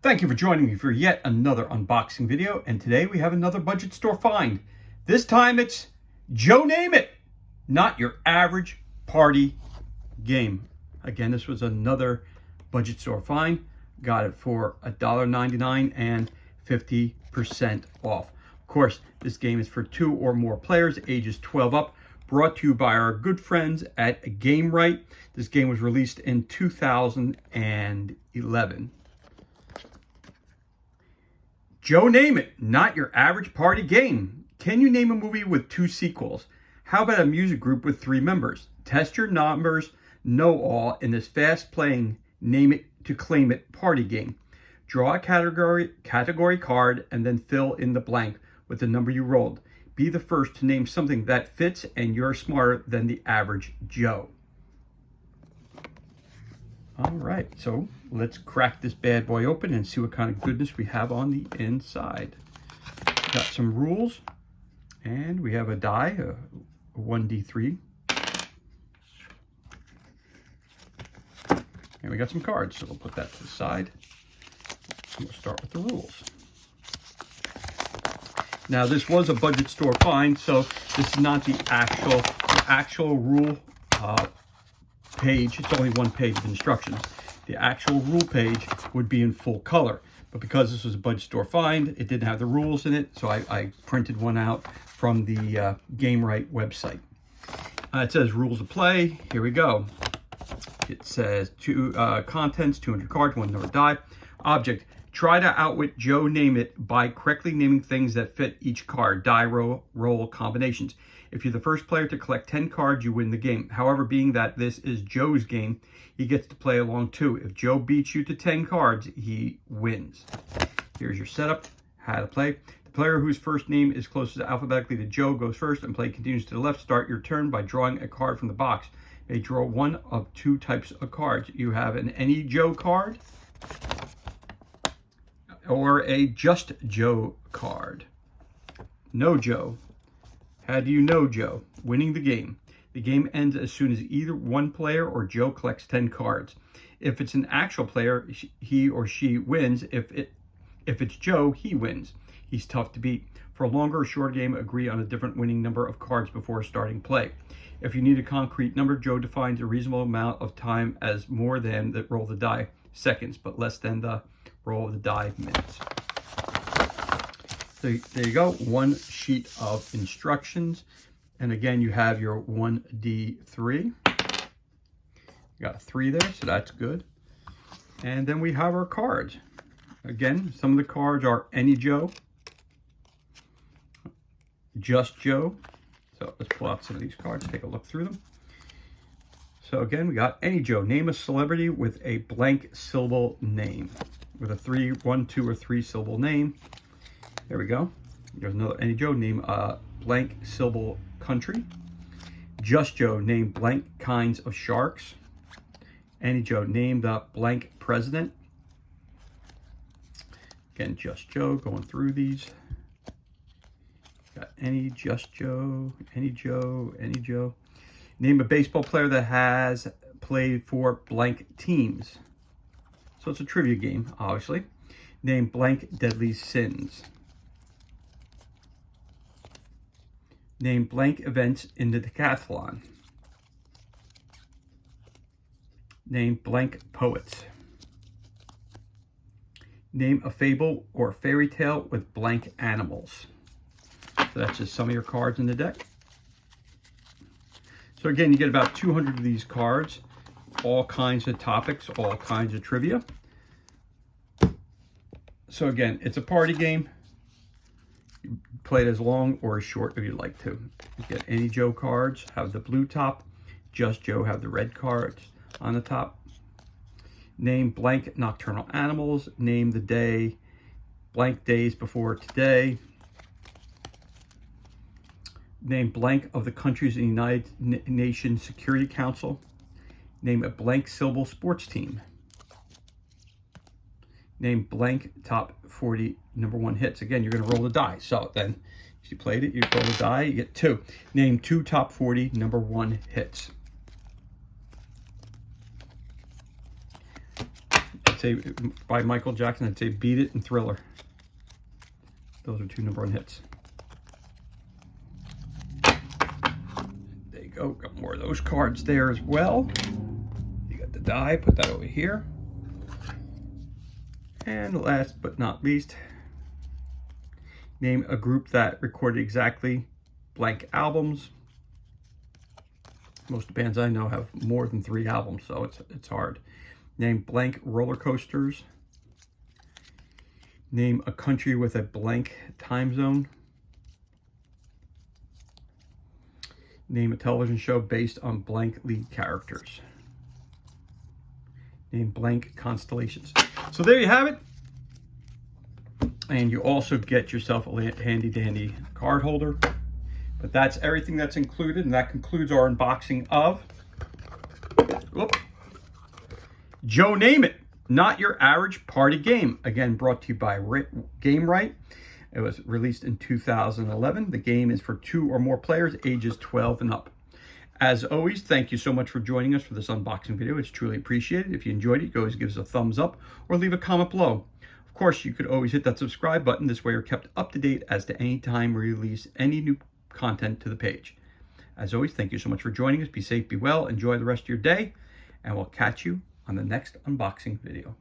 Thank you for joining me for yet another unboxing video, and today we have another budget store find. This time it's Joe Name It, not your average party game. Again, this was another budget store find. Got it for $1.99 and 50% off. Of course, this game is for 2 or more players, ages 12 up. Brought to you by our good friends at Gamewright. This game was released in 2011. Joe Name It, not your average party game. Can you name a movie with 2 sequels? How about a music group with 3 members? Test your numbers, know all in this fast-playing Name It to Claim It party game. Draw a category card and then fill in the blank with the number you rolled. Be the first to name something that fits, and you're smarter than the average Joe. All right, so let's crack this bad boy open and see what kind of goodness we have on the inside. Got some rules, and we have a die, a 1d3. And we got some cards, so we'll put that to the side. And we'll start with the rules. Now, this was a budget store find, so this is not the actual rule page. It's only one page of instructions. The actual rule page would be in full color, but because this was a budget store find, it didn't have the rules in it, so I printed one out from the Gamewright website. It says rules of play. Here we go. It says contents, 200 cards, 1 number die. Object, try to outwit Joe Name It by correctly naming things that fit each card. Die roll combinations. If you're the first player to collect 10 cards, you win the game. However, being that this is Joe's game, he gets to play along too. If Joe beats you to 10 cards, he wins. Here's your setup, how to play. The player whose first name is closest alphabetically to Joe goes first, and play continues to the left. Start your turn by drawing a card from the box. You may draw one of 2 types of cards. You have an Any Joe card or a Just Joe card. No Joe. How do you know Joe? Winning the game. The game ends as soon as either one player or Joe collects 10 cards. If it's an actual player, he or she wins. If it's Joe, he wins. He's tough to beat. For a longer or shorter game, agree on a different winning number of cards before starting play. If you need a concrete number, Joe defines a reasonable amount of time as more than the roll of the die seconds, but less than the roll of the die minutes. So there you go, one sheet of instructions. And again, you have your 1d3. You got a 3 there, so that's good. And then we have our cards. Again, some of the cards are Any Joe, Just Joe. So let's pull out some of these cards, take a look through them. So again, we got Any Joe. Name a celebrity with a blank syllable name. With a 1, 2, or 3 syllable name. There we go. There's another Any Joe. Name a blank syllable country. Just Joe. Name blank kinds of sharks. Any Joe. Name the blank president. Again, Just Joe. Going through these. Got Any, Just Joe, Any Joe, Any Joe. Name a baseball player that has played for blank teams. So it's a trivia game, obviously. Name blank deadly sins. Name blank events in the decathlon. Name blank poets. Name a fable or fairy tale with blank animals. So that's just some of your cards in the deck. So again, you get about 200 of these cards, all kinds of topics, all kinds of trivia. So again, it's a party game. You play it as long or as short if you'd like to. You get Any Joe cards, have the blue top. Just Joe have the red cards on the top. Name blank nocturnal animals. Name the day, blank days before today. Name blank of the countries in the United Nations Security Council. Name a blank syllable sports team. Name blank top 40 #1 hits. Again, you're going to roll the die. So then, if you played it, you roll the die, you get 2. Name 2 top 40 #1 hits. I'd say by Michael Jackson, I'd say Beat It and Thriller. Those are 2 #1 hits. There you go. Got more of those cards there as well. You got the die. Put that over here. And last but not least, name a group that recorded exactly blank albums. Most bands I know have more than 3 albums, so it's hard. Name blank roller coasters. Name a country with a blank time zone. Name a television show based on blank lead characters. Name blank constellations. So there you have it. And you also get yourself a handy dandy card holder. But that's everything that's included, and that concludes our unboxing of Joe Name It, Not Your Average Party Game. Again, brought to you by Gamewright. It was released in 2011. The game is for 2 or more players, ages 12 and up. As always, thank you so much for joining us for this unboxing video. It's truly appreciated. If you enjoyed it, you can always give us a thumbs up or leave a comment below. Of course, you could always hit that subscribe button. This way you're kept up to date as to any time we release any new content to the page. As always, thank you so much for joining us. Be safe, be well, enjoy the rest of your day, and we'll catch you on the next unboxing video.